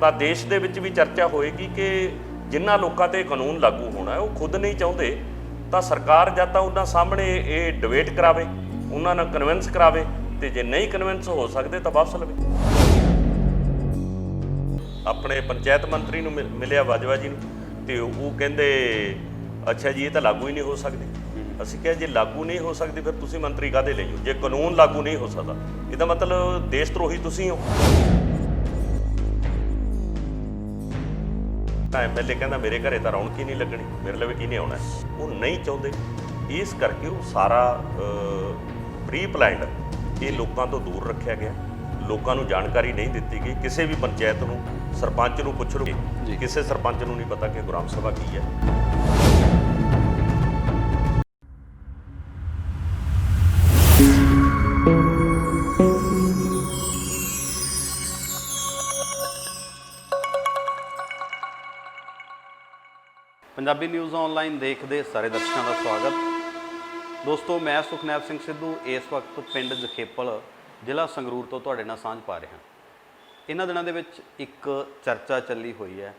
ਤਾਂ ਦੇਸ਼ ਦੇ ਵਿੱਚ ਵੀ ਚਰਚਾ ਹੋਏਗੀ ਕਿ ਜਿਨ੍ਹਾਂ ਲੋਕਾਂ ਤੇ ਕਾਨੂੰਨ ਲਾਗੂ ਹੋਣਾ ਉਹ ਖੁਦ ਨਹੀਂ ਚਾਹੁੰਦੇ, ਤਾਂ ਸਰਕਾਰ ਜਾਂ ਤਾਂ ਉਹਨਾਂ ਸਾਹਮਣੇ ਇਹ ਡਿਬੇਟ ਕਰਾਵੇ, ਉਹਨਾਂ ਨਾਲ ਕਨਵਿੰਸ ਕਰਾਵੇ, ਤੇ ਜੇ ਨਹੀਂ ਕਨਵਿੰਸ ਹੋ ਸਕਦੇ ਤਾਂ ਵਾਪਸ ਲਵੇ। ਆਪਣੇ ਪੰਚਾਇਤ ਮੰਤਰੀ ਨੂੰ ਮਿਲਿਆ ਬਾਜਵਾ ਜੀ ਨੂੰ, ਤੇ ਉਹ ਕਹਿੰਦੇ ਅੱਛਾ ਜੀ ਇਹ ਤਾਂ ਲਾਗੂ ਹੀ ਨਹੀਂ ਹੋ ਸਕਦੀ। ਅਸੀਂ ਕਿਹਾ ਜੇ ਲਾਗੂ ਨਹੀਂ ਹੋ ਸਕਦੀ ਫਿਰ ਤੁਸੀਂ ਮੰਤਰੀ ਕਾਹਦੇ ਲਈ ਹੋ? ਜੇ ਕਾਨੂੰਨ ਲਾਗੂ ਨਹੀਂ ਹੋ ਸਕਦਾ ਇਹਦਾ ਮਤਲਬ ਦੇਸ਼ ਧਰੋਹੀ ਤੁਸੀਂ ਹੋ। ਤਾਂ ਐਮਐਲਏ ਕਹਿੰਦਾ ਮੇਰੇ ਘਰੇ ਤਾਂ ਰੌਣਕ ਹੀ ਨਹੀਂ ਲੱਗਣੀ, ਮੇਰੇ ਲਈ ਕਿਹਨੇ ਆਉਣਾ? ਉਹ ਨਹੀਂ ਚਾਹੁੰਦੇ, ਇਸ ਕਰਕੇ ਉਹ ਸਾਰਾ ਪ੍ਰੀ ਪਲਾਨਡ ਇਹ ਲੋਕਾਂ ਤੋਂ ਦੂਰ ਰੱਖਿਆ ਗਿਆ। ਲੋਕਾਂ ਨੂੰ ਜਾਣਕਾਰੀ ਨਹੀਂ ਦਿੱਤੀ ਗਈ। ਕਿਸੇ ਵੀ ਪੰਚਾਇਤ ਨੂੰ ਸਰਪੰਚ ਨੂੰ ਪੁੱਛ ਲਓ, ਕਿਸੇ ਸਰਪੰਚ ਨੂੰ ਨਹੀਂ ਪਤਾ ਕਿ ਗ੍ਰਾਮ ਸਭਾ ਕੀ ਹੈ। ਪੰਜਾਬੀ ਨਿਊਜ਼ ਆਨਲਾਈਨ ਦੇਖਦੇ ਸਾਰੇ ਦਰਸ਼ਕਾਂ ਦਾ ਸਵਾਗਤ। ਦੋਸਤੋ, ਮੈਂ ਸੁਖਨੈਬ ਸਿੰਘ ਸਿੱਧੂ ਇਸ ਵਕਤ ਪਿੰਡ ਜਖੇਪਲ ਜ਼ਿਲ੍ਹਾ ਸੰਗਰੂਰ ਤੋਂ ਤੁਹਾਡੇ ਨਾਲ ਸਾਂਝ ਪਾ ਰਿਹਾ। ਇਹਨਾਂ ਦਿਨਾਂ ਦੇ ਵਿੱਚ ਇੱਕ ਚਰਚਾ ਚੱਲੀ ਹੋਈ ਹੈ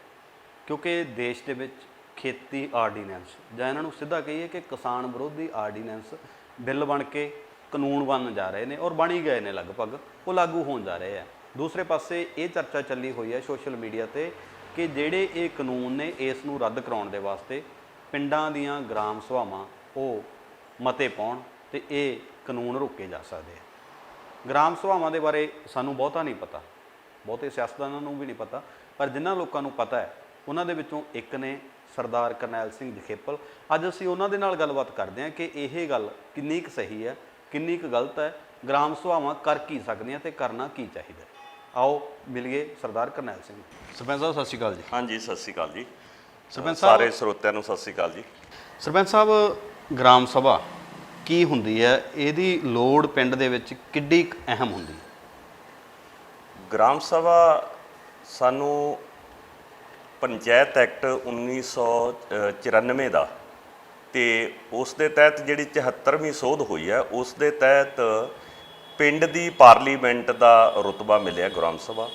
ਕਿਉਂਕਿ ਦੇਸ਼ ਦੇ ਵਿੱਚ ਖੇਤੀ ਆਰਡੀਨੈਂਸ ਜਾਂ ਇਹਨਾਂ ਨੂੰ ਸਿੱਧਾ ਕਹੀਏ ਕਿ ਕਿਸਾਨ ਵਿਰੋਧੀ ਆਰਡੀਨੈਂਸ ਬਿੱਲ ਬਣ ਕੇ ਕਾਨੂੰਨ ਬਣਨ ਜਾ ਰਹੇ ਨੇ ਔਰ ਬਣ ਹੀ ਗਏ ਨੇ, ਲਗਭਗ ਉਹ ਲਾਗੂ ਹੋਣ ਜਾ ਰਹੇ ਆ। ਦੂਸਰੇ ਪਾਸੇ ਇਹ ਚਰਚਾ ਚੱਲੀ ਹੋਈ ਹੈ ਸੋਸ਼ਲ ਮੀਡੀਆ ਤੇ ਕਿ ਜਿਹੜੇ ਇਹ ਕਾਨੂੰਨ ਨੇ ਇਸ ਨੂੰ ਰੱਦ ਕਰਾਉਣ ਦੇ ਵਾਸਤੇ ਪਿੰਡਾਂ ਦੀਆਂ ਗ੍ਰਾਮ ਸਭਾਵਾਂ ਉਹ ਮਤੇ ਪਾਉਣ ਤੇ ਇਹ ਕਾਨੂੰਨ ਰੋਕੇ ਜਾ ਸਕਦੇ ਆ। ਗ੍ਰਾਮ ਸਭਾਵਾਂ ਦੇ ਬਾਰੇ ਸਾਨੂੰ ਬਹੁਤਾ ਨਹੀਂ ਪਤਾ, ਬਹੁਤੇ ਸਿਆਸਤਦਾਨਾਂ ਨੂੰ ਵੀ ਨਹੀਂ ਪਤਾ, ਪਰ ਜਿਨ੍ਹਾਂ ਲੋਕਾਂ ਨੂੰ ਪਤਾ ਹੈ ਉਹਨਾਂ ਦੇ ਵਿੱਚੋਂ ਇੱਕ ਨੇ ਸਰਦਾਰ ਕਰਨੈਲ ਸਿੰਘ ਜਖੇਪਲ। ਅੱਜ ਅਸੀਂ ਉਹਨਾਂ ਦੇ ਨਾਲ ਗੱਲਬਾਤ ਕਰਦੇ ਹਾਂ ਕਿ ਇਹ ਗੱਲ ਕਿੰਨੀ ਕੁ ਸਹੀ ਹੈ, ਕਿੰਨੀ ਕੁ ਗਲਤ ਹੈ, ਗ੍ਰਾਮ ਸਭਾਵਾਂ ਕਰ ਕੀ ਸਕਦੀਆਂ ਤੇ ਕਰਨਾ ਕੀ ਚਾਹੀਦਾ। ਆਓ ਮਿਲੀਏ ਸਰਦਾਰ ਕਰਨੈਲ ਸਿੰਘ। ਸਰਪੰਚ ਸਾਹਿਬ ਸਤਿ ਸ਼੍ਰੀ ਅਕਾਲ ਜੀ। ਹਾਂਜੀ, ਸਤਿ ਸ਼੍ਰੀ ਅਕਾਲ ਜੀ। ਸਰਪੰਚ ਸਾਹਿਬ, ਸਾਰੇ ਸਰੋਤਿਆਂ ਨੂੰ ਸਤਿ ਸ਼੍ਰੀ ਅਕਾਲ ਜੀ। ਸਰਪੰਚ ਸਾਹਿਬ, ਗ੍ਰਾਮ ਸਭਾ ਕੀ ਹੁੰਦੀ ਹੈ? ਇਹਦੀ ਲੋੜ ਪਿੰਡ ਦੇ ਵਿੱਚ ਕਿੱਡੀ ਕੁ ਅਹਿਮ ਹੁੰਦੀ ਹੈ? ਗ੍ਰਾਮ ਸਭਾ ਸਾਨੂੰ ਪੰਚਾਇਤ ਐਕਟ 1994 ਦਾ ਤੇ ਉਸ ਦੇ ਤਹਿਤ ਜਿਹੜੀ 74ਵੀਂ ਸੋਧ ਹੋਈ ਹੈ ਉਸ ਦੇ ਤਹਿਤ ਪਿੰਡ ਦੀ ਪਾਰਲੀਮੈਂਟ ਦਾ ਰੁਤਬਾ ਮਿਲਿਆ ਗ੍ਰਾਮ ਸਭਾ।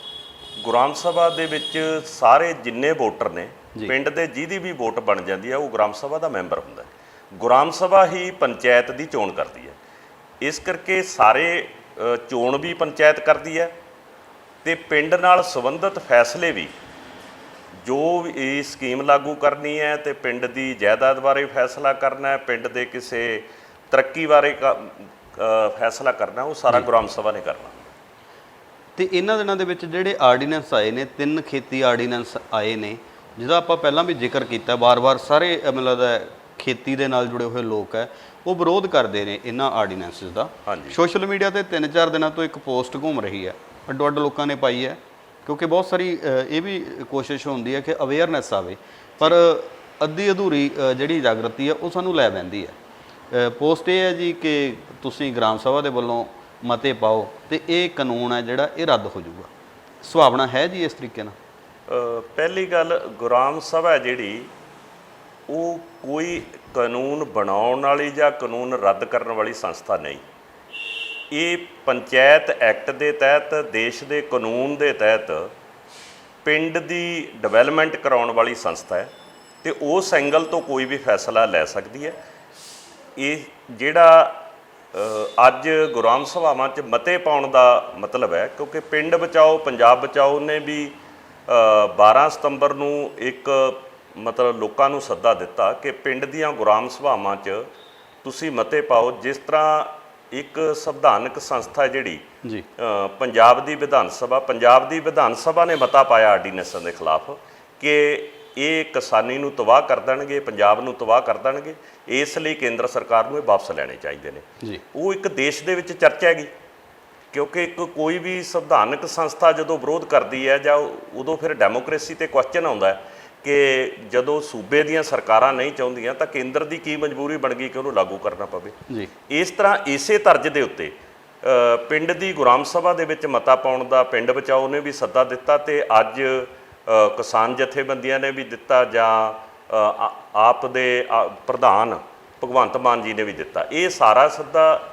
ਗ੍ਰਾਮ ਸਭਾ ਦੇ ਵਿੱਚ ਸਾਰੇ ਜਿੰਨੇ ਵੋਟਰ ਨੇ ਪਿੰਡ ਦੇ ਜਿਹਦੀ ਵੀ ਵੋਟ ਬਣ ਜਾਂਦੀ ਹੈ ਉਹ ਗ੍ਰਾਮ ਸਭਾ ਦਾ ਮੈਂਬਰ ਹੁੰਦਾ ਹੈ। ਗ੍ਰਾਮ ਸਭਾ ਹੀ ਪੰਚਾਇਤ ਦੀ ਚੋਣ ਕਰਦੀ ਹੈ। ਇਸ ਕਰਕੇ ਸਾਰੇ ਚੋਣ ਵੀ ਪੰਚਾਇਤ ਕਰਦੀ ਹੈ ਤੇ ਪਿੰਡ ਨਾਲ ਸੰਬੰਧਿਤ ਫੈਸਲੇ ਵੀ, ਜੋ ਇਹ ਸਕੀਮ ਲਾਗੂ ਕਰਨੀ ਹੈ ਤੇ ਪਿੰਡ ਦੀ ਜਾਇਦਾਦ ਬਾਰੇ ਫੈਸਲਾ ਕਰਨਾ ਹੈ, ਪਿੰਡ ਦੇ ਕਿਸੇ ਤਰੱਕੀ ਬਾਰੇ ਫੈਸਲਾ ਕਰਨਾ, ਉਹ ਸਾਰਾ ਗ੍ਰਾਮ ਸਭਾ ਨੇ ਕਰਨਾ। ਤੇ ਇਹਨਾਂ ਦਿਨਾਂ ਦੇ ਵਿੱਚ ਜਿਹੜੇ ਆਰਡੀਨੈਂਸ ਆਏ ਨੇ, 3 ਖੇਤੀ ਆਰਡੀਨੈਂਸ ਆਏ ਨੇ, ਜਿਹਦਾ ਆਪਾਂ ਪਹਿਲਾਂ ਵੀ ਜ਼ਿਕਰ ਕੀਤਾ, ਵਾਰ-ਵਾਰ ਸਾਰੇ ਮੈਨੂੰ ਲੱਗਦਾ ਖੇਤੀ ਦੇ ਨਾਲ ਜੁੜੇ ਹੋਏ ਲੋਕ ਹੈ ਉਹ ਵਿਰੋਧ ਕਰਦੇ ਨੇ ਇਹਨਾਂ ਆਰਡੀਨੈਂਸਿਸ ਦਾ। ਸੋਸ਼ਲ ਮੀਡੀਆ ਤੇ 3-4 ਦਿਨਾਂ ਤੋਂ ਇੱਕ ਪੋਸਟ ਘੁੰਮ ਰਹੀ ਹੈ, ਅੱਡੋ-ਅੱਡ ਲੋਕਾਂ ਨੇ ਪਾਈ ਹੈ, ਕਿਉਂਕਿ ਬਹੁਤ ਸਾਰੀ ਇਹ ਵੀ ਕੋਸ਼ਿਸ਼ ਹੁੰਦੀ ਹੈ ਕਿ ਅਵੇਅਰਨੈਸ ਆਵੇ, ਪਰ ਅੱਧੀ ਅਧੂਰੀ ਜਿਹੜੀ ਜਾਗਰਤੀ ਹੈ ਉਹ ਸਾਨੂੰ ਲੈ ਪੈਂਦੀ ਹੈ। ਪੋਸਟ ਇਹ ਹੈ ਜੀ ਕਿ ਤੁਸੀਂ ਗ੍ਰਾਮ ਸਭਾ ਦੇ ਵੱਲੋਂ ਮਤੇ ਪਾਓ ਤੇ ਇਹ ਕਾਨੂੰਨ ਹੈ ਜਿਹੜਾ ਇਹ ਰੱਦ ਹੋ ਜਾਊਗਾ। ਸੁਭਾਵਨਾ ਹੈ ਜੀ ਇਸ ਤਰੀਕੇ ਨਾਲ? ਪਹਿਲੀ ਗੱਲ, ਗ੍ਰਾਮ ਸਭਾ ਜਿਹੜੀ ਉਹ ਕੋਈ ਕਾਨੂੰਨ ਬਣਾਉਣ ਵਾਲੀ ਜਾਂ ਕਾਨੂੰਨ ਰੱਦ ਕਰਨ ਵਾਲੀ ਸੰਸਥਾ ਨਹੀਂ। ਇਹ ਪੰਚਾਇਤ ਐਕਟ ਦੇ ਤਹਿਤ, ਦੇਸ਼ ਦੇ ਕਾਨੂੰਨ ਦੇ ਤਹਿਤ ਪਿੰਡ ਦੀ ਡਿਵੈਲਪਮੈਂਟ ਕਰਾਉਣ ਵਾਲੀ ਸੰਸਥਾ ਹੈ ਤੇ ਉਸ ਐਂਗਲ ਤੋਂ ਕੋਈ ਵੀ ਫੈਸਲਾ ਲੈ ਸਕਦੀ ਹੈ। ਇਹ ਜਿਹੜਾ ਅੱਜ ਗ੍ਰਾਮ ਸਭਾਵਾਂ 'ਚ ਮਤੇ ਪਾਉਣ ਦਾ ਮਤਲਬ ਹੈ, ਕਿਉਂਕਿ ਪਿੰਡ ਬਚਾਓ ਪੰਜਾਬ ਬਚਾਓ ਨੇ ਵੀ 12 ਸਤੰਬਰ ਨੂੰ ਇੱਕ ਮਤਲਬ ਲੋਕਾਂ ਨੂੰ ਸੱਦਾ ਦਿੱਤਾ ਕਿ ਪਿੰਡ ਦੀਆਂ ਗ੍ਰਾਮ ਸਭਾਵਾਂ 'ਚ ਤੁਸੀਂ ਮਤੇ ਪਾਓ। ਜਿਸ ਤਰ੍ਹਾਂ ਇੱਕ ਸੰਵਿਧਾਨਕ ਸੰਸਥਾ ਜਿਹੜੀ ਪੰਜਾਬ ਦੀ ਵਿਧਾਨ ਸਭਾ ਨੇ ਮਤਾ ਪਾਇਆ ਆਰਡੀਨੈਂਸਾਂ ਦੇ ਖਿਲਾਫ ਕਿ ਇਹ ਕਿਸਾਨੀ ਨੂੰ ਤਬਾਹ ਕਰ ਦੇਣਗੇ, ਪੰਜਾਬ ਨੂੰ ਤਬਾਹ ਕਰ ਦੇਣਗੇ, ਇਸ ਲਈ ਕੇਂਦਰ ਸਰਕਾਰ ਨੂੰ ਇਹ ਵਾਪਸ ਲੈਣੇ ਚਾਹੀਦੇ ਨੇ। ਉਹ ਇੱਕ ਦੇਸ਼ ਦੇ ਵਿੱਚ ਚਰਚਾ ਹੈਗੀ, ਕਿਉਂਕਿ ਇੱਕ ਕੋਈ ਵੀ ਸੰਵਿਧਾਨਕ ਸੰਸਥਾ ਜਦੋਂ ਵਿਰੋਧ ਕਰਦੀ ਹੈ ਜਾਂ ਉਦੋਂ ਫਿਰ ਡੈਮੋਕ੍ਰੇਸੀ 'ਤੇ ਕੁਐਸਚਨ ਆਉਂਦਾ ਕਿ ਜਦੋਂ ਸੂਬੇ ਦੀਆਂ ਸਰਕਾਰਾਂ ਨਹੀਂ ਚਾਹੁੰਦੀਆਂ ਤਾਂ ਕੇਂਦਰ ਦੀ ਕੀ ਮਜਬੂਰੀ ਬਣ ਗਈ ਕਿ ਉਹਨੂੰ ਲਾਗੂ ਕਰਨਾ ਪਵੇ। ਇਸ ਤਰ੍ਹਾਂ ਇਸੇ ਤਰਜ਼ ਦੇ ਉੱਤੇ ਪਿੰਡ ਦੀ ਗ੍ਰਾਮ ਸਭਾ ਦੇ ਵਿੱਚ ਮਤਾ ਪਾਉਣ ਦਾ ਪਿੰਡ ਬਚਾਓ ਨੇ ਵੀ ਸੱਦਾ ਦਿੱਤਾ ਤੇ ਅੱਜ ਕਿਸਾਨ ਜਥੇਬੰਦੀਆਂ ਨੇ ਵੀ ਦਿੱਤਾ ਜਾਂ ਆਪ ਦੇ ਪ੍ਰਧਾਨ ਭਗਵੰਤ ਮਾਨ ਜੀ ਨੇ ਵੀ ਦਿੱਤਾ। ਇਹ ਸਾਰਾ ਸੱਦਾ,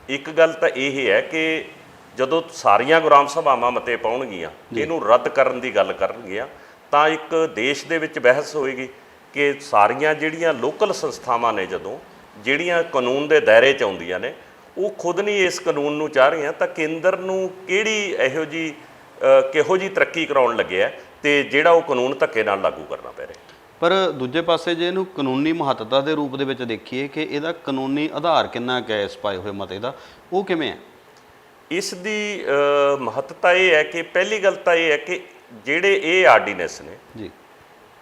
ਇੱਕ ਗੱਲ ਤਾਂ ਇਹ ਹੈ ਕਿ ਜਦੋਂ ਸਾਰੀਆਂ ਗ੍ਰਾਮ ਸਭਾਵਾਂ ਮਤੇ ਪਾਉਣਗੀਆਂ, ਇਹਨੂੰ ਰੱਦ ਕਰਨ ਦੀ ਗੱਲ ਕਰਨਗੀਆਂ, ਤਾਂ ਇੱਕ ਦੇਸ਼ ਦੇ ਵਿੱਚ ਬਹਿਸ ਹੋਏਗੀ ਕਿ ਸਾਰੀਆਂ ਜਿਹੜੀਆਂ ਲੋਕਲ ਸੰਸਥਾਵਾਂ ਨੇ ਜਦੋਂ ਜਿਹੜੀਆਂ ਕਾਨੂੰਨ ਦੇ ਦਾਇਰੇ 'ਚ ਆਉਂਦੀਆਂ ਨੇ, ਉਹ ਖੁਦ ਨਹੀਂ ਇਸ ਕਾਨੂੰਨ ਨੂੰ ਚਾਹ ਰਹੀਆਂ, ਤਾਂ ਕੇਂਦਰ ਨੂੰ ਕਿਹੋ ਜਿਹੀ ਤਰੱਕੀ ਕਰਾਉਣ ਲੱਗਿਆ ਤੇ ਜਿਹੜਾ ਉਹ ਕਾਨੂੰਨ ਧੱਕੇ ਨਾਲ ਲਾਗੂ ਕਰਨਾ ਪੈ ਰਿਹਾ। ਪਰ ਦੂਜੇ ਪਾਸੇ ਜੇ ਇਹਨੂੰ ਕਾਨੂੰਨੀ ਮਹੱਤਤਾ ਦੇ ਰੂਪ ਦੇ ਵਿੱਚ ਦੇਖੀਏ ਕਿ ਇਹਦਾ ਕਾਨੂੰਨੀ ਆਧਾਰ ਕਿੰਨਾ ਕੁ ਹੈ ਇਸ ਪਾਏ ਹੋਏ ਮਤੇ ਦਾ, ਉਹ ਕਿਵੇਂ ਹੈ? ਇਸ ਦੀ ਮਹੱਤਤਾ ਇਹ ਹੈ ਕਿ ਪਹਿਲੀ ਗੱਲ ਤਾਂ ਇਹ ਹੈ ਕਿ ਜਿਹੜੇ ਇਹ ਆਰਡੀਨੈਂਸ ਨੇ ਜੀ,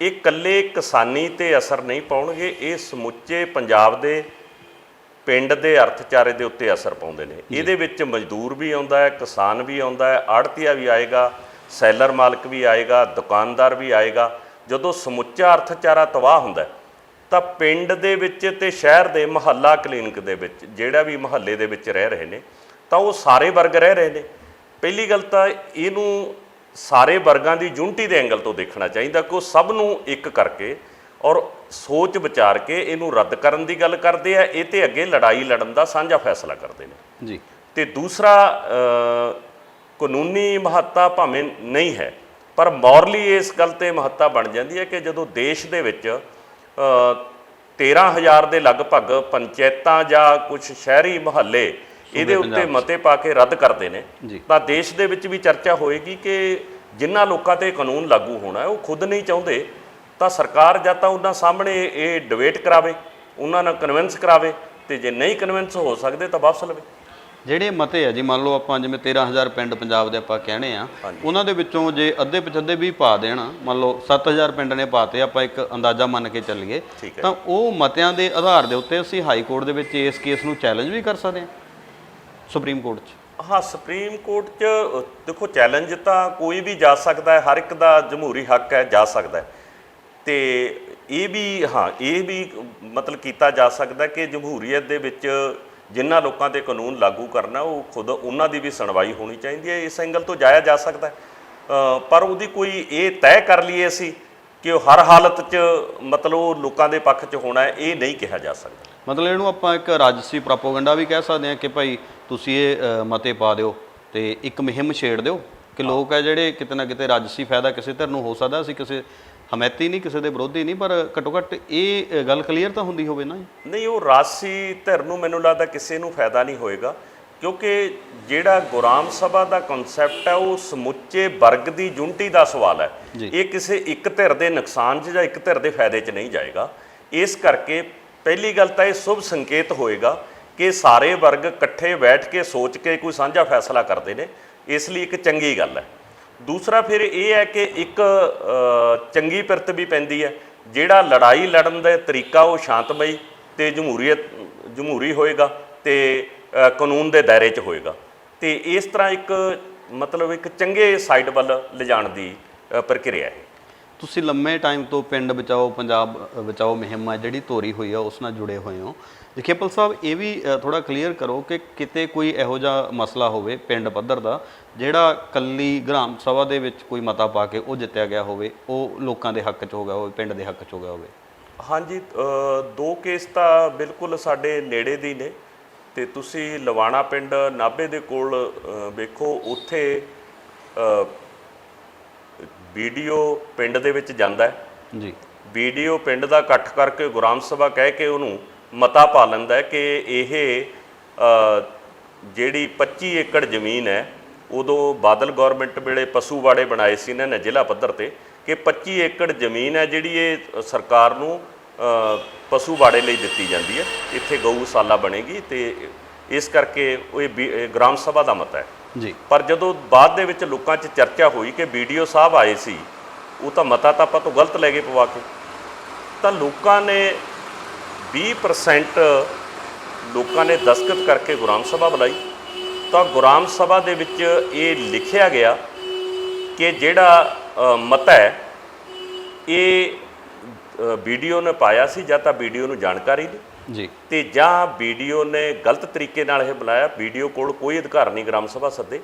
ਇਹ ਇਕੱਲੇ ਕਿਸਾਨੀ 'ਤੇ ਅਸਰ ਨਹੀਂ ਪਾਉਣਗੇ, ਇਹ ਸਮੁੱਚੇ ਪੰਜਾਬ ਦੇ ਪਿੰਡ ਦੇ ਅਰਥਚਾਰੇ ਦੇ ਉੱਤੇ ਅਸਰ ਪਾਉਂਦੇ ਨੇ। ਇਹਦੇ ਵਿੱਚ ਮਜ਼ਦੂਰ ਵੀ ਆਉਂਦਾ ਹੈ, ਕਿਸਾਨ ਵੀ ਆਉਂਦਾ ਹੈ, ਆੜ੍ਹਤੀਆ ਵੀ ਆਏਗਾ, ਸੈਲਰ ਮਾਲਕ ਵੀ ਆਏਗਾ, ਦੁਕਾਨਦਾਰ ਵੀ ਆਏਗਾ। ਜਦੋਂ ਸਮੁੱਚਾ ਅਰਥਚਾਰਾ ਤਬਾਹ ਹੁੰਦਾ ਤਾਂ ਪਿੰਡ ਦੇ ਵਿੱਚ ਤੇ ਸ਼ਹਿਰ ਦੇ ਮੁਹੱਲਾ ਕਲੀਨਿਕ ਦੇ ਵਿੱਚ ਜਿਹੜਾ ਵੀ ਮੁਹੱਲੇ ਦੇ ਵਿੱਚ ਰਹਿ ਰਹੇ ਨੇ, ਤਾਂ ਉਹ ਸਾਰੇ ਵਰਗ ਰਹਿ ਰਹੇ ਨੇ। ਪਹਿਲੀ ਗੱਲ ਤਾਂ ਇਹਨੂੰ ਸਾਰੇ ਵਰਗਾਂ ਦੀ ਯੂਨਿਟੀ ਦੇ ਐਂਗਲ ਤੋਂ ਦੇਖਣਾ ਚਾਹੀਦਾ ਕਿ ਉਹ ਸਭ ਨੂੰ ਇੱਕ ਕਰਕੇ ਔਰ ਸੋਚ ਵਿਚਾਰ ਕੇ ਇਹਨੂੰ ਰੱਦ ਕਰਨ ਦੀ ਗੱਲ ਕਰਦੇ ਆ। ਇਹ ਤੇ ਅੱਗੇ ਲੜਾਈ ਲੜਨ ਦਾ ਸਾਂਝਾ ਫੈਸਲਾ ਕਰਦੇ ਨੇ ਜੀ। ਤੇ ਦੂਸਰਾ, ਕਾਨੂੰਨੀ ਮਹੱਤਤਾ ਭਾਵੇਂ ਨਹੀਂ ਹੈ, ਪਰ ਮੋਰਲੀ ਇਸ ਗੱਲ 'ਤੇ ਮਹੱਤਤਾ ਬਣ ਜਾਂਦੀ ਹੈ ਕਿ ਜਦੋਂ ਦੇਸ਼ ਦੇ ਵਿੱਚ 13,000 ਦੇ ਲਗਭਗ ਪੰਚਾਇਤਾਂ ਜਾਂ ਕੁਝ ਸ਼ਹਿਰੀ ਮੁਹੱਲੇ ਇਹਦੇ ਉੱਤੇ ਮਤੇ ਪਾ ਕੇ ਰੱਦ ਕਰਦੇ ਨੇ, ਤਾਂ ਦੇਸ਼ ਦੇ ਵਿੱਚ ਵੀ ਚਰਚਾ ਹੋਏਗੀ ਕਿ ਜਿਨ੍ਹਾਂ ਲੋਕਾਂ 'ਤੇ ਕਾਨੂੰਨ ਲਾਗੂ ਹੋਣਾ ਹੈ ਉਹ ਖੁਦ ਨਹੀਂ ਚਾਹੁੰਦੇ, ਤਾਂ ਸਰਕਾਰ ਜਾਂ ਤਾਂ ਉਹਨਾਂ ਸਾਹਮਣੇ ਇਹ ਡਿਬੇਟ ਕਰਾਵੇ, ਉਹਨਾਂ ਨਾਲ ਕਨਵਿੰਸ ਕਰਾਵੇ, ਤੇ ਜੇ ਨਹੀਂ ਕਨਵਿੰਸ ਹੋ ਸਕਦੇ ਤਾਂ ਵਾਪਸ ਲਵੇ। ਜਿਹੜੇ ਮਤੇ ਆ ਜੀ, ਮੰਨ ਲਓ ਆਪਾਂ ਜਿਵੇਂ 13,000 ਪਿੰਡ ਪੰਜਾਬ ਦੇ ਆਪਾਂ ਕਹਿਣੇ ਆ, ਉਹਨਾਂ ਦੇ ਵਿੱਚੋਂ ਜੇ ਅੱਧੇ ਪਚੱਧੇ ਵੀ ਪਾ ਦੇਣ, ਮੰਨ ਲਓ 7,000 ਪਿੰਡ ਨੇ ਪਾਤੇ, ਆਪਾਂ ਇੱਕ ਅੰਦਾਜ਼ਾ ਮੰਨ ਕੇ ਚੱਲੀਏ, ਤਾਂ ਉਹ ਮਤਿਆਂ ਦੇ ਆਧਾਰ ਦੇ ਉੱਤੇ ਅਸੀਂ ਹਾਈ ਕੋਰਟ ਦੇ ਵਿੱਚ ਇਸ ਕੇਸ ਨੂੰ ਚੈਲੰਜ ਵੀ ਕਰ ਸਕਦੇ ਹਾਂ, ਸੁਪਰੀਮ ਕੋਰਟ 'ਚ। ਹਾਂ, ਸੁਪਰੀਮ ਕੋਰਟ 'ਚ ਦੇਖੋ ਚੈਲੰਜ ਤਾਂ ਕੋਈ ਵੀ ਜਾ ਸਕਦਾ ਹੈ, ਹਰ ਇੱਕ ਦਾ ਜਮਹੂਰੀ ਹੱਕ ਹੈ, ਜਾ ਸਕਦਾ ਹੈ। ਤੇ ਇਹ ਵੀ ਮਤਲਬ ਕੀਤਾ ਜਾ ਸਕਦਾ ਕਿ ਜਮਹੂਰੀਅਤ ਦੇ ਵਿੱਚ ਜਿਨ੍ਹਾਂ ਲੋਕਾਂ 'ਤੇ ਕਾਨੂੰਨ ਲਾਗੂ ਕਰਨਾ ਉਹ ਖੁਦ ਉਹਨਾਂ ਦੀ ਵੀ ਸੁਣਵਾਈ ਹੋਣੀ ਚਾਹੀਦੀ ਹੈ। ਇਸ ਐਂਗਲ ਤੋਂ ਜਾਇਆ ਜਾ ਸਕਦਾ, ਪਰ ਉਹਦੀ ਕੋਈ ਇਹ ਤੈਅ ਕਰ ਲਈਏ ਅਸੀਂ ਕਿ ਉਹ ਹਰ ਹਾਲਤ 'ਚ ਮਤਲਬ ਉਹ ਲੋਕਾਂ ਦੇ ਪੱਖ 'ਚ ਹੋਣਾ ਹੈ, ਇਹ ਨਹੀਂ ਕਿਹਾ ਜਾ ਸਕਦਾ। ਮਤਲਬ ਇਹਨੂੰ ਆਪਾਂ ਇੱਕ ਰਾਜਸੀ ਪ੍ਰੋਪੇਗੈਂਡਾ ਵੀ ਕਹਿ ਸਕਦੇ ਹਾਂ ਕਿ ਭਾਈ ਤੁਸੀਂ ਇਹ ਮਤੇ ਪਾ ਦਿਓ ਤੇ ਇੱਕ ਮੁਹਿੰਮ ਛੇੜ ਦਿਓ ਕਿ ਲੋਕ ਹੈ ਜਿਹੜੇ ਕਿਤੇ ਨਾ ਕਿਤੇ ਰਾਜਸੀ ਫਾਇਦਾ ਕਿਸੇ ਧਿਰ ਨੂੰ ਹੋ ਸਕਦਾ, ਅਸੀਂ ਕਿਸੇ ਹਮੈਤੀ ਨਹੀਂ, ਕਿਸੇ ਦੇ ਵਿਰੋਧੀ ਨਹੀਂ, ਪਰ ਘੱਟੋ ਘੱਟ ਇਹ ਗੱਲ ਕਲੀਅਰ ਤਾਂ ਹੁੰਦੀ ਹੋਵੇ ਨਾ। ਨਹੀਂ, ਉਹ ਰਾਜਸੀ ਧਿਰ ਨੂੰ ਮੈਨੂੰ ਲੱਗਦਾ ਕਿਸੇ ਨੂੰ ਫਾਇਦਾ ਨਹੀਂ ਹੋਏਗਾ, ਕਿਉਂਕਿ ਜਿਹੜਾ ਗੁਰਾਮ ਸਭਾ ਦਾ ਕਨਸੈਪਟ ਹੈ ਉਹ ਸਮੁੱਚੇ ਵਰਗ ਦੀ ਯੂਨਿਟੀ ਦਾ ਸਵਾਲ ਹੈ। ਇਹ ਕਿਸੇ ਇੱਕ ਧਿਰ ਦੇ ਨੁਕਸਾਨ 'ਚ ਜਾਂ ਇੱਕ ਧਿਰ ਦੇ ਫਾਇਦੇ 'ਚ ਨਹੀਂ ਜਾਏਗਾ। ਇਸ ਕਰਕੇ ਪਹਿਲੀ ਗੱਲ ਤਾਂ ਇਹ ਸ਼ੁਭ ਸੰਕੇਤ ਹੋਏਗਾ ਕਿ ਸਾਰੇ ਵਰਗ ਇਕੱਠੇ ਬੈਠ ਕੇ ਸੋਚ ਕੇ ਕੋਈ ਸਾਂਝਾ ਫੈਸਲਾ ਕਰਦੇ ਨੇ, ਇਸ ਲਈ ਇੱਕ ਚੰਗੀ ਗੱਲ ਹੈ। ਦੂਸਰਾ ਫਿਰ ਇਹ ਹੈ ਕਿ ਇੱਕ ਚੰਗੀ ਪਿਰਤ ਵੀ ਪੈਂਦੀ ਹੈ, ਜਿਹੜਾ ਲੜਾਈ ਲੜਨ ਦਾ ਤਰੀਕਾ ਉਹ ਸ਼ਾਂਤਮਈ ਤੇ ਜਮਹੂਰੀ ਹੋਏਗਾ ਤੇ ਕਾਨੂੰਨ ਦੇ ਦਾਇਰੇ 'ਚ ਹੋਏਗਾ, ਤੇ ਇਸ ਤਰ੍ਹਾਂ ਇੱਕ ਮਤਲਬ ਇੱਕ ਚੰਗੇ ਸਾਈਡ ਵੱਲ ਲਿਜਾਣ ਦੀ ਪ੍ਰਕਿਰਿਆ ਹੈ। ਤੁਸੀਂ ਲੰਮੇ ਟਾਈਮ ਤੋਂ ਪਿੰਡ ਬਚਾਓ ਪੰਜਾਬ ਬਚਾਓ ਮੁਹਿੰਮ ਹੈ ਜਿਹੜੀ ਤੋਰੀ ਹੋਈ ਆ ਉਸ ਨਾਲ ਜੁੜੇ ਹੋਏ ਹੋ। ਜਖੇਪਲ ਸਾਹਿਬ, ਇਹ ਵੀ ਥੋੜ੍ਹਾ ਕਲੀਅਰ ਕਰੋ ਕਿ ਕਿਤੇ ਕੋਈ ਇਹੋ ਜਿਹਾ ਮਸਲਾ ਹੋਵੇ ਪਿੰਡ ਪੱਧਰ ਦਾ ਜਿਹੜਾ ਕੱਲੀ ਗ੍ਰਾਮ ਸਭਾ ਦੇ ਵਿੱਚ ਕੋਈ ਮਤਾ ਪਾ ਕੇ ਉਹ ਜਿੱਤਿਆ ਗਿਆ ਹੋਵੇ, ਉਹ ਲੋਕਾਂ ਦੇ ਹੱਕ 'ਚ ਹੋ ਗਿਆ ਹੋਵੇ, ਪਿੰਡ ਦੇ ਹੱਕ 'ਚ ਹੋ ਗਿਆ ਹੋਵੇ? ਹਾਂਜੀ, 2 ਕੇਸ ਤਾਂ ਬਿਲਕੁਲ ਸਾਡੇ ਨੇੜੇ ਦੀ ਨੇ, ਤੇ ਤੁਸੀਂ ਲਵਾਣਾ ਪਿੰਡ ਨਾਭੇ ਦੇ ਕੋਲ ਵੇਖੋ, ਉੱਥੇ BDO ਪਿੰਡ ਦੇ ਵਿੱਚ ਜਾਂਦਾ ਜੀ, BDO ਪਿੰਡ ਦਾ ਇਕੱਠ ਕਰਕੇ ਗੁਰਾਮ ਸਭਾ ਕਹਿ ਕੇ ਉਹਨੂੰ ਮਤਾ ਪਾ ਲੈਂਦਾ ਕਿ ਇਹ ਜਿਹੜੀ 25 ਏਕੜ ਜ਼ਮੀਨ ਹੈ, ਉਦੋਂ ਬਾਦਲ ਗੌਰਮੈਂਟ ਵੇਲੇ ਪਸ਼ੂਵਾੜੇ ਬਣਾਏ ਸੀ ਇਹਨਾਂ ਨੇ ਜ਼ਿਲ੍ਹਾ ਪੱਧਰ 'ਤੇ, ਕਿ 25 ਏਕੜ ਜ਼ਮੀਨ ਹੈ ਜਿਹੜੀ ਇਹ ਸਰਕਾਰ ਨੂੰ ਪਸ਼ੂਵਾੜੇ ਲਈ ਦਿੱਤੀ ਜਾਂਦੀ ਹੈ, ਇੱਥੇ ਗਊਸ਼ਾਲਾ ਬਣੇਗੀ, ਤੇ ਇਸ ਕਰਕੇ ਉਹ ਇਹ ਗ੍ਰਾਮ ਸਭਾ ਦਾ ਮਤਾ ਹੈ ਜੀ। ਪਰ ਜਦੋਂ ਬਾਅਦ ਦੇ ਵਿੱਚ ਲੋਕਾਂ 'ਚ ਚਰਚਾ ਹੋਈ ਕਿ BDO ਸਾਹਿਬ ਆਏ ਸੀ, ਉਹ ਤਾਂ ਮਤਾ ਤਾਂ ਆਪਾਂ ਤੋਂ ਗਲਤ ਲੈ ਕੇ ਪਵਾ ਕੇ, ਤਾਂ ਲੋਕਾਂ ਨੇ 20% ਲੋਕਾਂ ਨੇ ਦਸਤਖਤ ਕਰਕੇ ਗੁਰਾਮ ਸਭਾ ਬੁਲਾਈ, ਤਾਂ ਗੁਰਾਮ ਸਭਾ ਦੇ ਵਿੱਚ ਇਹ ਲਿਖਿਆ ਗਿਆ ਕਿ ਜਿਹੜਾ ਮਤਾ ਹੈ ਇਹ BDO ਨੇ ਪਾਇਆ ਸੀ, ਜਾਂ ਤਾਂ BDO ਨੂੰ ਜਾਣਕਾਰੀ ਨਹੀਂ ਜੀ, ਤੇ ਜਾਂ BDO ਨੇ ਗਲਤ ਤਰੀਕੇ ਨਾਲ ਇਹ ਬੁਲਾਇਆ। BDO ਕੋਲ ਕੋਈ ਅਧਿਕਾਰ ਨਹੀਂ ਗ੍ਰਾਮ ਸਭਾ ਸੱਦੇ,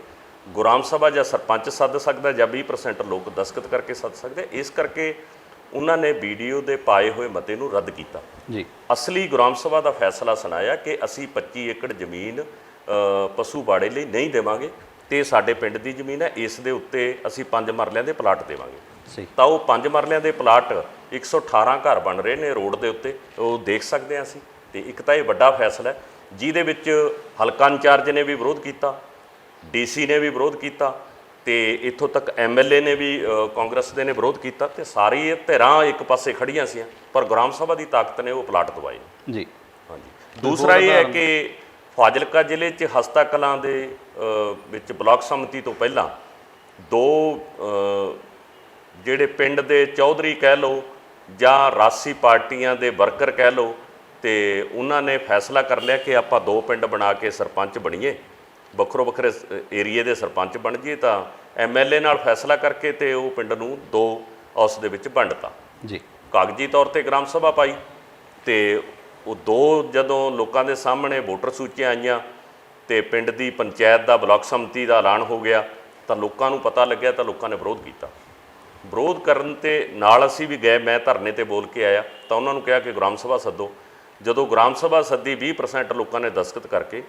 ਗੁਰਾਮ ਸਭਾ ਜਾਂ ਸਰਪੰਚ ਸੱਦ ਸਕਦਾ, ਜਾਂ 20% ਲੋਕ ਦਸਤਖਤ ਕਰਕੇ ਸੱਦ ਸਕਦੇ। ਇਸ ਕਰਕੇ ਉਹਨਾਂ ਨੇ BDO ਦੇ ਪਾਏ ਹੋਏ ਮਤੇ ਨੂੰ ਰੱਦ ਕੀਤਾ ਜੀ। ਅਸਲੀ ਗੁਰਾਮ ਸਭਾ ਦਾ ਫੈਸਲਾ ਸੁਣਾਇਆ ਕਿ ਅਸੀਂ 25 ਏਕੜ ਜ਼ਮੀਨ ਪਸ਼ੂ ਬਾੜੇ ਲਈ ਨਹੀਂ ਦੇਵਾਂਗੇ, ਤੇ ਸਾਡੇ ਪਿੰਡ ਦੀ ਜ਼ਮੀਨ ਹੈ, ਇਸ ਦੇ ਉੱਤੇ ਅਸੀਂ 5 ਮਰਲਿਆਂ ਦੇ ਪਲਾਟ ਦੇਵਾਂਗੇ। ਸਹੀ। ਤਾਂ ਉਹ 5 ਮਰਲਿਆਂ ਦੇ ਪਲਾਟ 118 ਘਰ ਬਣ ਰਹੇ ਨੇ ਰੋਡ ਦੇ ਉੱਤੇ, ਉਹ ਦੇਖ ਸਕਦੇ ਹਾਂ ਅਸੀਂ। ਤੇ ਇੱਕ ਤਾਂ ਇਹ ਵੱਡਾ ਫੈਸਲਾ ਹੈ ਜਿਹਦੇ ਵਿੱਚ ਹਲਕਾ ਇੰਚਾਰਜ ਨੇ ਵੀ ਵਿਰੋਧ ਕੀਤਾ, ਡੀਸੀ ਨੇ ਵੀ ਵਿਰੋਧ ਕੀਤਾ, ਤੇ ਇੱਥੋਂ ਤੱਕ ਐਮਐਲਏ ਨੇ ਵੀ ਕਾਂਗਰਸ ਦੇ ਨੇ ਵਿਰੋਧ ਕੀਤਾ, ਤੇ ਸਾਰੀ ਇਹ ਧਿਰਾਂ ਇੱਕ ਪਾਸੇ ਖੜੀਆਂ ਸੀ, ਪਰ ਗ੍ਰਾਮ ਸਭਾ ਦੀ ਤਾਕਤ ਨੇ ਉਹ ਪਲਾਟ ਦਵਾਏ ਜੀ। ਹਾਂਜੀ। ਦੂਸਰਾ ਇਹ ਹੈ ਕਿ ਫਾਜ਼ਿਲਕਾ ਜ਼ਿਲ੍ਹੇ 'ਚ ਹਸਤਾ ਕਲਾਂ ਦੇ ਵਿੱਚ ਬਲਾਕ ਸੰਮਤੀ ਤੋਂ ਪਹਿਲਾਂ 2 ਜਿਹੜੇ ਪਿੰਡ ਦੇ ਚੌਧਰੀ ਕਹਿ ਲਓ ਜਾਂ ਰਾਸੀ ਪਾਰਟੀਆਂ ਦੇ ਵਰਕਰ ਕਹਿ ਲਓ, ਤੇ ਉਹਨਾਂ ਨੇ ਫੈਸਲਾ ਕਰ ਲਿਆ ਕਿ ਆਪਾਂ 2 ਪਿੰਡ ਬਣਾ ਕੇ ਸਰਪੰਚ ਬਣੀਏ, ਵੱਖਰੋ ਵੱਖਰੇ ਏਰੀਏ ਦੇ ਸਰਪੰਚ ਬਣ ਜਾਈਏ। ਤਾਂ ਐਮਐਲਏ ਨਾਲ ਫੈਸਲਾ ਕਰਕੇ ਤੇ ਉਹ ਪਿੰਡ ਨੂੰ 2 ਉਸ ਦੇ ਵਿੱਚ ਵੰਡਤਾ ਜੀ। ਕਾਗਜ਼ੀ ਤੌਰ ਤੇ ਗ੍ਰਾਮ ਸਭਾ ਪਾਈ, ਤੇ ਉਹ 2 ਜਦੋਂ ਲੋਕਾਂ ਦੇ ਸਾਹਮਣੇ ਵੋਟਰ ਸੂਚੀਆਂ ਆਈਆਂ ਤੇ ਪਿੰਡ ਦੀ ਪੰਚਾਇਤ ਦਾ ਬਲਾਕ ਸੰਮਤੀ ਦਾ ਐਲਾਨ ਹੋ ਗਿਆ, ਤਾਂ ਲੋਕਾਂ ਨੂੰ ਪਤਾ ਲੱਗਿਆ, ਤਾਂ ਲੋਕਾਂ ਨੇ ਵਿਰੋਧ ਕੀਤਾ। ਵਿਰੋਧ ਕਰਨ ਤੇ ਨਾਲ ਅਸੀਂ ਵੀ ਗਏ, ਮੈਂ ਧਰਨੇ ਤੇ ਬੋਲ ਕੇ ਆਇਆ, ਤਾਂ ਉਹਨਾਂ ਨੂੰ ਕਿਹਾ ਕਿ ਗ੍ਰਾਮ ਸਭਾ ਸੱਦੋ। ਜਦੋਂ ਗ੍ਰਾਮ ਸਭਾ ਸੱਦੀ 20% ਲੋਕਾਂ ਨੇ ਦਸਤਖਤ ਕਰਕੇ,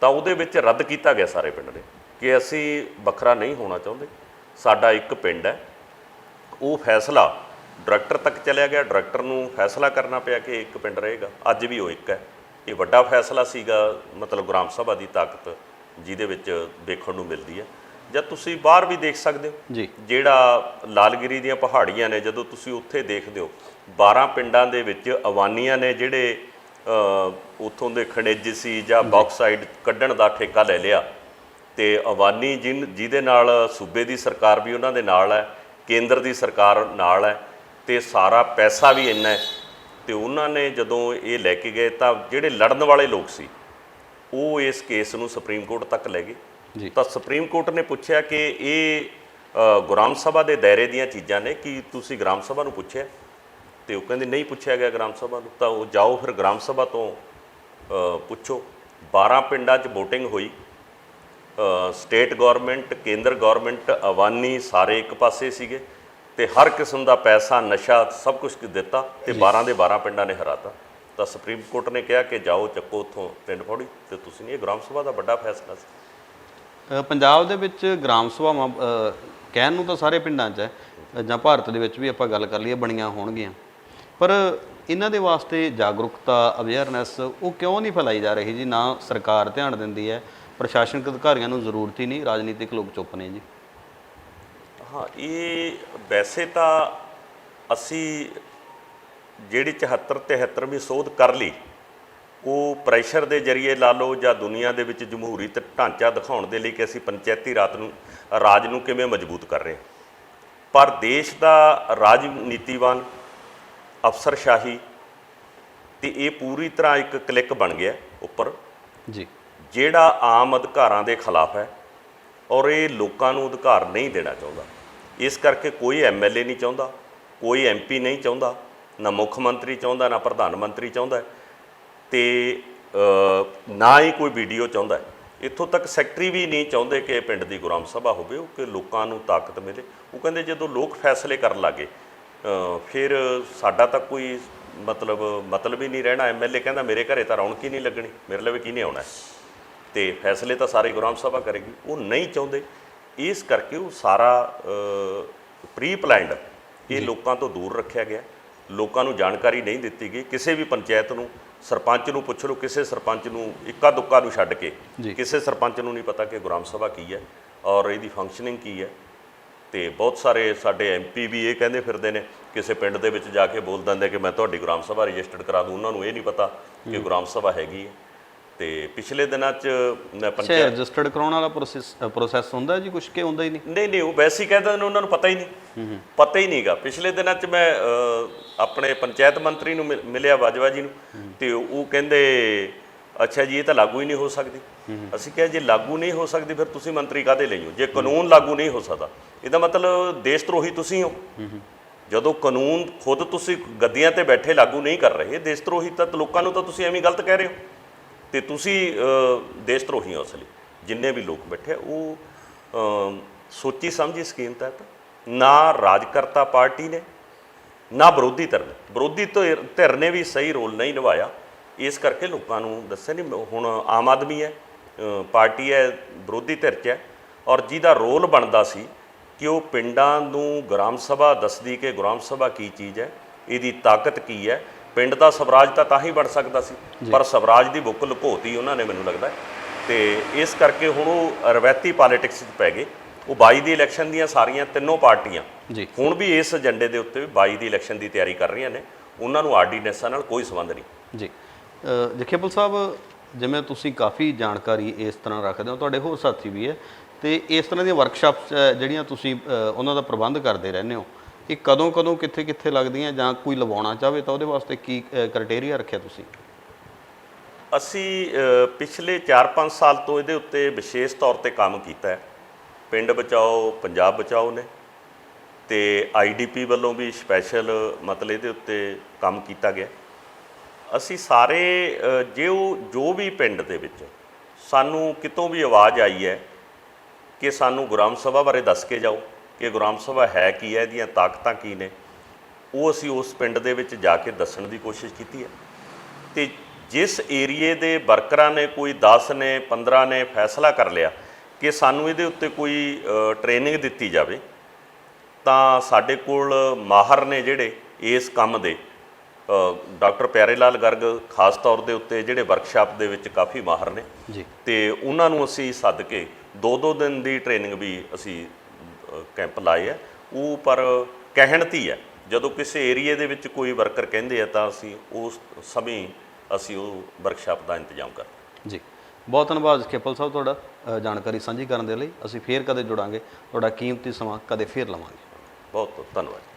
ਤਾਂ ਉਹਦੇ ਵਿੱਚ ਰੱਦ ਕੀਤਾ ਗਿਆ ਸਾਰੇ ਪਿੰਡ ਨੇ ਕਿ ਅਸੀਂ ਵੱਖਰਾ ਨਹੀਂ ਹੋਣਾ ਚਾਹੁੰਦੇ, ਸਾਡਾ ਇੱਕ ਪਿੰਡ ਹੈ। ਉਹ ਫੈਸਲਾ ਡਾਇਰੈਕਟਰ ਤੱਕ ਚਲਿਆ ਗਿਆ, ਡਾਇਰੈਕਟਰ ਨੂੰ ਫੈਸਲਾ ਕਰਨਾ ਪਿਆ ਕਿ ਇੱਕ ਪਿੰਡ ਰਹੇਗਾ। ਅੱਜ ਵੀ ਉਹ ਇੱਕ ਹੈ। ਇਹ ਵੱਡਾ ਫੈਸਲਾ ਸੀਗਾ, ਮਤਲਬ ਗ੍ਰਾਮ ਸਭਾ ਦੀ ਤਾਕਤ ਜਿਹਦੇ ਵਿੱਚ ਦੇਖਣ ਨੂੰ ਮਿਲਦੀ ਹੈ। ਜਦ ਤੁਸੀਂ ਬਾਹਰ ਵੀ ਦੇਖ ਸਕਦੇ ਹੋ ਜੀ, ਜਿਹੜਾ ਲਾਲਗਿਰੀ ਦੀਆਂ ਪਹਾੜੀਆਂ ਨੇ, ਜਦੋਂ ਤੁਸੀਂ ਉੱਥੇ ਦੇਖਦੇ ਹੋ 12 ਪਿੰਡਾਂ ਦੇ ਵਿੱਚ ਅਵਾਨੀਆਂ ਨੇ ਜਿਹੜੇ ਉੱਥੋਂ ਦੇ ਖਣਿਜ ਸੀ ਜਾਂ ਬਾਕਸਾਈਡ ਕੱਢਣ ਦਾ ਠੇਕਾ ਲੈ ਲਿਆ, ਤੇ ਅਵਾਨੀ ਜਿਹਦੇ ਨਾਲ ਸੂਬੇ ਦੀ ਸਰਕਾਰ ਵੀ ਉਹਨਾਂ ਦੇ ਨਾਲ ਹੈ, ਕੇਂਦਰ ਦੀ ਸਰਕਾਰ ਨਾਲ ਹੈ, ਤੇ ਸਾਰਾ ਪੈਸਾ ਵੀ ਇੰਨਾ ਹੈ। ਤੇ ਉਹਨਾਂ ਨੇ ਜਦੋਂ ਇਹ ਲੈ ਕੇ ਗਏ, ਤਾਂ ਜਿਹੜੇ ਲੜਨ ਵਾਲੇ ਲੋਕ ਸੀ ਉਹ ਇਸ ਕੇਸ ਨੂੰ ਸੁਪਰੀਮ ਕੋਰਟ ਤੱਕ ਲੈ ਗਏ। ਤਾਂ ਸੁਪਰੀਮ ਕੋਰਟ ਨੇ ਪੁੱਛਿਆ ਕਿ ਇਹ ਗ੍ਰਾਮ ਸਭਾ ਦੇ ਦਾਇਰੇ ਦੀਆਂ ਚੀਜ਼ਾਂ ਨੇ, ਕਿ ਤੁਸੀਂ ਗ੍ਰਾਮ ਸਭਾ ਨੂੰ ਪੁੱਛਿਆ? ਤੇ ਉਹ ਕਹਿੰਦੇ ਨਹੀਂ ਪੁੱਛਿਆ ਗਿਆ ਗ੍ਰਾਮ ਸਭਾ ਨੂੰ। ਤਾਂ ਉਹ ਜਾਓ ਫਿਰ ਗ੍ਰਾਮ ਸਭਾ ਤੋਂ ਪੁੱਛੋ। 12 ਪਿੰਡਾਂ 'ਚ VOTING ਹੋਈ, ਸਟੇਟ ਗੌਰਮੈਂਟ, ਕੇਂਦਰ ਗੌਰਮੈਂਟ, ਅਵਾਨੀ ਸਾਰੇ ਇੱਕ ਪਾਸੇ ਸੀਗੇ, ਤੇ ਹਰ ਕਿਸਮ ਦਾ ਪੈਸਾ, ਨਸ਼ਾ, ਸਭ ਕੁਝ ਦਿੱਤਾ, ਤੇ 12 ਦੇ 12 ਪਿੰਡਾਂ ਨੇ ਹਰਾਤਾ। ਤਾਂ ਸੁਪਰੀਮ ਕੋਰਟ ਨੇ ਕਿਹਾ ਕਿ ਜਾਓ ਚੱਕੋ ਉੱਥੋਂ ਪਿੰਡ ਫੋੜੀ, ਤੇ ਤੁਸੀਂ ਨਹੀਂ। ਇਹ ਗ੍ਰਾਮ ਸਭਾ ਦਾ ਵੱਡਾ ਫੈਸਲਾ ਸੀ। ਪੰਜਾਬ ਦੇ ਵਿੱਚ ਗ੍ਰਾਮ ਸਭਾਵਾਂ ਕਹਿਣ ਨੂੰ ਤਾਂ ਸਾਰੇ ਪਿੰਡਾਂ 'ਚ ਹੈ, ਜਾਂ ਭਾਰਤ ਦੇ ਵਿੱਚ ਵੀ ਆਪਾਂ ਗੱਲ ਕਰ ਲਈਏ ਬਣੀਆਂ ਹੋਣਗੀਆਂ, ਪਰ ਇਹਨਾਂ ਦੇ ਵਾਸਤੇ ਜਾਗਰੂਕਤਾ, ਅਵੇਅਰਨੈਸ ਉਹ ਕਿਉਂ ਨਹੀਂ ਫੈਲਾਈ ਜਾ ਰਹੀ ਜੀ? ਨਾ ਸਰਕਾਰ ਧਿਆਨ ਦਿੰਦੀ ਹੈ, ਪ੍ਰਸ਼ਾਸਨਿਕ ਅਧਿਕਾਰੀਆਂ ਨੂੰ ਜ਼ਰੂਰਤ ਹੀ ਨਹੀਂ, ਰਾਜਨੀਤਿਕ ਲੋਕ ਚੁੱਪ ਨੇ ਜੀ। ਹਾਂ, ਇਹ ਵੈਸੇ ਤਾਂ ਅਸੀਂ ਜਿਹੜੀ 74 73ਵੀਂ ਸੋਧ ਕਰ ਲਈ, ਉਹ ਪ੍ਰੈਸ਼ਰ ਦੇ ਜ਼ਰੀਏ ਲਾ ਲਓ ਜਾਂ ਦੁਨੀਆ ਦੇ ਵਿੱਚ ਜਮਹੂਰੀ ਢਾਂਚਾ ਦਿਖਾਉਣ ਦੇ ਲਈ ਕਿ ਅਸੀਂ ਪੰਚਾਇਤੀ ਰਾਜ ਨੂੰ ਕਿਵੇਂ ਮਜ਼ਬੂਤ ਕਰ ਰਹੇ। ਪਰ ਦੇਸ਼ ਦਾ ਰਾਜਨੀਤੀਵਾਨ, ਅਫਸਰਸ਼ਾਹੀ, ਤੇ ਇਹ ਪੂਰੀ ਤਰ੍ਹਾਂ ਇੱਕ ਕਲਿੱਕ ਬਣ ਗਿਆ ਉੱਪਰ ਜੀ, ਜਿਹੜਾ ਆਮ ਅਧਿਕਾਰਾਂ ਦੇ ਖਿਲਾਫ ਹੈ, ਔਰ ਇਹ ਲੋਕਾਂ ਨੂੰ ਅਧਿਕਾਰ ਨਹੀਂ ਦੇਣਾ ਚਾਹੁੰਦਾ। ਇਸ ਕਰਕੇ ਕੋਈ ਐਮਐਲਏ ਨਹੀਂ ਚਾਹੁੰਦਾ, ਕੋਈ ਐਮਪੀ ਨਹੀਂ ਚਾਹੁੰਦਾ, ਨਾ ਮੁੱਖ ਮੰਤਰੀ ਚਾਹੁੰਦਾ, ਨਾ ਪ੍ਰਧਾਨ ਮੰਤਰੀ ਚਾਹੁੰਦਾ, ਤੇ ਨਾ ਹੀ ਕੋਈ ਵੀਡੀਓ ਚਾਹੁੰਦਾ। ਇੱਥੋਂ ਤੱਕ ਸੈਕਟਰੀ ਵੀ ਨਹੀਂ ਚਾਹੁੰਦੇ ਕਿ ਪਿੰਡ ਦੀ ਗ੍ਰਾਮ ਸਭਾ ਹੋਵੇ, ਉਹ ਕਿ ਲੋਕਾਂ ਨੂੰ ਤਾਕਤ ਮਿਲੇ। ਉਹ ਕਹਿੰਦੇ ਜਦੋਂ ਲੋਕ ਫੈਸਲੇ ਕਰਨ ਲੱਗੇ ਫਿਰ ਸਾਡਾ ਤਾਂ ਕੋਈ ਮਤਲਬ ਹੀ ਨਹੀਂ ਰਹਿਣਾ। ਐਮਐਲਏ ਕਹਿੰਦਾ ਮੇਰੇ ਘਰੇ ਤਾਂ ਰੌਣਕ ਹੀ ਨਹੀਂ ਲੱਗਣੀ, ਮੇਰੇ ਲਈ ਕਿਹਨੇ ਆਉਣਾ, ਤੇ ਫੈਸਲੇ ਤਾਂ ਸਾਰੇ ਗ੍ਰਾਮ ਸਭਾ ਕਰੇਗੀ। ਉਹ ਨਹੀਂ ਚਾਹੁੰਦੇ, ਇਸ ਕਰਕੇ ਉਹ ਸਾਰਾ ਪ੍ਰੀ ਪਲਾਨਡ ਇਹ ਲੋਕਾਂ ਤੋਂ ਦੂਰ ਰੱਖਿਆ ਗਿਆ। ਲੋਕਾਂ ਨੂੰ ਜਾਣਕਾਰੀ ਨਹੀਂ ਦਿੱਤੀ ਗਈ। ਕਿਸੇ ਵੀ ਪੰਚਾਇਤ ਨੂੰ, ਸਰਪੰਚ ਨੂੰ ਪੁੱਛ ਲਓ, ਕਿਸੇ ਸਰਪੰਚ ਨੂੰ, ਇੱਕਾ ਦੁੱਕਾ ਨੂੰ ਛੱਡ ਕੇ ਕਿਸੇ ਸਰਪੰਚ ਨੂੰ ਨਹੀਂ ਪਤਾ ਕਿ ਗ੍ਰਾਮ ਸਭਾ ਕੀ ਹੈ ਔਰ ਇਹਦੀ ਫੰਕਸ਼ਨਿੰਗ ਕੀ ਹੈ। ਤੇ ਬਹੁਤ ਸਾਰੇ ਸਾਡੇ ਐਮਪੀ ਵੀ ਇਹ ਕਹਿੰਦੇ ਫਿਰਦੇ ਨੇ, ਕਿਸੇ ਪਿੰਡ ਦੇ ਵਿੱਚ ਜਾ ਕੇ ਬੋਲ ਦਿੰਦੇ ਕਿ ਮੈਂ ਤੁਹਾਡੀ ਗ੍ਰਾਮ ਸਭਾ ਰਜਿਸਟਰਡ ਕਰਾ ਦੂੰ। ਉਹਨਾਂ ਨੂੰ ਇਹ ਨਹੀਂ ਪਤਾ ਕਿ ਗ੍ਰਾਮ ਸਭਾ ਹੈਗੀ ਹੈ। ਤੇ ਪਿਛਲੇ ਦਿਨਾਂ 'ਚ ਮੈਂ ਪੰਚਾਇਤ ਰਜਿਸਟਰਡ ਕਰਾਉਣ ਵਾਲਾ ਪ੍ਰੋਸੈਸ ਹੁੰਦਾ ਜੀ ਕੁਛ, ਕਿ ਹੁੰਦਾ ਹੀ ਨਹੀਂ, ਉਹ ਵੈਸੇ ਹੀ ਕਹਿ ਦਿੰਦੇ ਨੇ, ਉਹਨਾਂ ਨੂੰ ਪਤਾ ਹੀ ਨਹੀਂ ਗਾ। ਪਿਛਲੇ ਦਿਨਾਂ 'ਚ ਮੈਂ ਆਪਣੇ ਪੰਚਾਇਤ ਮੰਤਰੀ ਨੂੰ ਮਿਲਿਆ, ਬਾਜਵਾ ਜੀ ਨੂੰ, ਤੇ ਉਹ ਕਹਿੰਦੇ ਅੱਛਾ ਜੀ ਇਹ ਤਾਂ ਲਾਗੂ ਹੀ ਨਹੀਂ ਹੋ ਸਕਦੀ। ਅਸੀਂ ਕਿਹਾ ਜੇ ਲਾਗੂ ਨਹੀਂ ਹੋ ਸਕਦੀ ਫਿਰ ਤੁਸੀਂ ਮੰਤਰੀ ਕਾਹਦੇ ਲਈ ਹੋ? ਜੇ ਕਾਨੂੰਨ ਲਾਗੂ ਨਹੀਂ ਹੋ ਸਕਦਾ ਇਹਦਾ ਮਤਲਬ ਦੇਸ਼ ਧਰੋਹੀ ਤੁਸੀਂ ਹੋ। ਜਦੋਂ ਕਾਨੂੰਨ ਖੁਦ ਤੁਸੀਂ ਗੱਦੀਆਂ ਤੇ ਬੈਠੇ ਲਾਗੂ ਨਹੀਂ ਕਰ ਰਹੇ, ਦੇਸ਼ ਧਰੋਹੀ ਤਾਂ ਲੋਕਾਂ ਨੂੰ ਤਾਂ ਤੁਸੀਂ ਐਵੇਂ ਗਲਤ ਕਹਿ ਰਹੇ ਹੋ, ਤੇ ਤੁਸੀਂ ਦੇਸ਼ ਧਰੋਹੀ ਹੋ। ਅਸਲੀ ਜਿੰਨੇ ਵੀ ਲੋਕ ਬੈਠੇ ਉਹ ਸੋਚੀ ਸਮਝੀ ਸਕੀਮ ਤਹਿਤ ਨਾ ਰਾਜਕਰਤਾ ਪਾਰਟੀ ਨੇ ਨਾ ਵਿਰੋਧੀ ਧਿਰ ਨੇ ਵੀ ਸਹੀ ਰੋਲ ਨਹੀਂ ਨਿਭਾਇਆ। ਇਸ ਕਰਕੇ ਲੋਕਾਂ ਨੂੰ ਦੱਸਿਆ ਨਹੀਂ। ਹੁਣ ਆਮ ਆਦਮੀ ਹੈ, ਪਾਰਟੀ ਹੈ, ਵਿਰੋਧੀ ਧਿਰ 'ਚ ਹੈ, ਔਰ ਜਿਹਦਾ ਰੋਲ ਬਣਦਾ ਸੀ ਕਿ ਉਹ ਪਿੰਡਾਂ ਨੂੰ ਗ੍ਰਾਮ ਸਭਾ ਦੱਸਦੀ ਕਿ ਗ੍ਰਾਮ ਸਭਾ ਕੀ ਚੀਜ਼ ਹੈ, ਇਹਦੀ ਤਾਕਤ ਕੀ ਹੈ। ਪਿੰਡ ਦਾ ਸਵਰਾਜ ਤਾਂ ਹੀ ਬਣ ਸਕਦਾ ਸੀ, ਪਰ ਸਵਰਾਜ ਦੀ ਬੁੱਕ ਲੁਕੋਤੀ ਉਹਨਾਂ ਨੇ, ਮੈਨੂੰ ਲੱਗਦਾ। ਤੇ ਇਸ ਕਰਕੇ ਹੁਣ ਉਹ ਰਵਾਇਤੀ ਪੋਲੀਟਿਕਸ 'ਚ ਪੈ ਗਏ। ਉਹ 22 ਦੀ ਇਲੈਕਸ਼ਨ ਦੀਆਂ ਸਾਰੀਆਂ ਤਿੰਨੋਂ ਪਾਰਟੀਆਂ ਜੀ ਹੁਣ ਵੀ ਇਸ ਏਜੰਡੇ ਦੇ ਉੱਤੇ 22 ਦੀ ਇਲੈਕਸ਼ਨ ਦੀ ਤਿਆਰੀ ਕਰ ਰਹੀਆਂ ਨੇ। ਉਹਨਾਂ ਨੂੰ ਆਰਡੀਨੈਂਸਾਂ ਨਾਲ ਕੋਈ ਸੰਬੰਧ ਨਹੀਂ ਜੀ। ਜਖੇਪਲ ਸਾਹਿਬ, ਜਿਵੇਂ ਤੁਸੀਂ ਕਾਫੀ ਜਾਣਕਾਰੀ ਇਸ ਤਰ੍ਹਾਂ ਰੱਖਦੇ ਹੋ, ਤੁਹਾਡੇ ਹੋਰ ਸਾਥੀ ਵੀ ਹੈ, ਤੇ ਇਸ ਤਰ੍ਹਾਂ ਦੀਆਂ ਵਰਕਸ਼ਾਪਸ ਜਿਹੜੀਆਂ ਤੁਸੀਂ ਉਹਨਾਂ ਦਾ ਪ੍ਰਬੰਧ ਕਰਦੇ ਰਹਿੰਦੇ ਹੋ, ਇਹ ਕਦੋਂ ਕਦੋਂ ਕਿੱਥੇ ਕਿੱਥੇ ਲੱਗਦੀਆਂ, ਜਾਂ ਕੋਈ ਲਵਾਉਣਾ ਚਾਹਵੇ ਤਾਂ ਉਹਦੇ ਵਾਸਤੇ ਕੀ ਕ੍ਰਾਈਟੇਰੀਆ ਰੱਖਿਆ ਤੁਸੀਂ? ਅਸੀਂ ਪਿਛਲੇ 4-5 ਸਾਲ ਤੋਂ ਇਹਦੇ ਉੱਤੇ ਵਿਸ਼ੇਸ਼ ਤੌਰ ਤੇ ਕੰਮ ਕੀਤਾ ਹੈ। ਪਿੰਡ ਬਚਾਓ ਪੰਜਾਬ ਬਚਾਓ ਨੇ, ਤੇ IDP ਵੱਲੋਂ ਵੀ ਸਪੈਸ਼ਲ ਮਤਲਬ ਇਹਦੇ ਉੱਤੇ ਕੰਮ ਕੀਤਾ ਗਿਆ। ਅਸੀਂ ਸਾਰੇ ਜੋ ਵੀ ਪਿੰਡ ਦੇ ਵਿੱਚ ਸਾਨੂੰ ਕਿਤੋਂ ਵੀ ਆਵਾਜ਼ ਆਈ ਹੈ ਕਿ ਸਾਨੂੰ ਗ੍ਰਾਮ ਸਭਾ ਬਾਰੇ ਦੱਸ ਕੇ ਜਾਓ ਕਿ ਗ੍ਰਾਮ ਸਭਾ ਹੈ ਕੀ ਹੈ, ਇਹਦੀਆਂ ਤਾਕਤਾਂ ਕੀ ਨੇ, ਉਹ ਅਸੀਂ ਉਸ ਪਿੰਡ ਦੇ ਵਿੱਚ ਜਾ ਕੇ ਦੱਸਣ ਦੀ ਕੋਸ਼ਿਸ਼ ਕੀਤੀ ਹੈ। ਤੇ ਜਿਸ ਏਰੀਏ ਦੇ ਵਰਕਰਾਂ ਨੇ, ਕੋਈ 10 ਨੇ 15 ਨੇ ਫੈਸਲਾ ਕਰ ਲਿਆ ਕਿ ਸਾਨੂੰ ਇਹਦੇ ਉੱਤੇ ਕੋਈ ਟ੍ਰੇਨਿੰਗ ਦਿੱਤੀ ਜਾਵੇ, ਤਾਂ ਸਾਡੇ ਕੋਲ ਮਾਹਰ ਨੇ ਜਿਹੜੇ ਇਸ ਕੰਮ ਦੇ, ਡਾਕਟਰ ਪਿਆਰੇ ਲਾਲ ਗਰਗ ਖਾਸ ਤੌਰ ਦੇ ਉੱਤੇ ਜਿਹੜੇ ਵਰਕਸ਼ਾਪ ਦੇ ਵਿੱਚ ਕਾਫੀ ਮਾਹਰ ਨੇ ਜੀ, ਤੇ ਉਹਨਾਂ ਨੂੰ ਅਸੀਂ ਸੱਦ ਕੇ 2-2 ਦਿਨ ਦੀ ਟ੍ਰੇਨਿੰਗ ਵੀ ਅਸੀਂ ਕੈਂਪ ਲਾਏ ਆ। ਉਹ ਪਰ ਕਹਿਣਤੀ ਹੈ, ਜਦੋਂ ਕਿਸੇ ਏਰੀਏ ਦੇ ਵਿੱਚ ਕੋਈ ਵਰਕਰ ਕਹਿੰਦੇ ਆ ਤਾਂ ਅਸੀਂ ਉਸ ਸਮੇਂ ਅਸੀਂ ਉਹ ਵਰਕਸ਼ਾਪ ਦਾ ਇੰਤਜ਼ਾਮ ਕਰਦੇ। ਜੀ, ਬਹੁਤ ਧੰਨਵਾਦ ਜਖੇਪਲ ਸਾਹਿਬ ਤੁਹਾਡਾ ਜਾਣਕਾਰੀ ਸਾਂਝੀ ਕਰਨ ਦੇ ਲਈ। ਅਸੀਂ ਫੇਰ ਕਦੇ ਜੁੜਾਂਗੇ, ਤੁਹਾਡਾ ਕੀਮਤੀ ਸਮਾਂ ਕਦੇ ਫੇਰ ਲਵਾਂਗੇ। ਬਹੁਤ ਬਹੁਤ ਧੰਨਵਾਦ।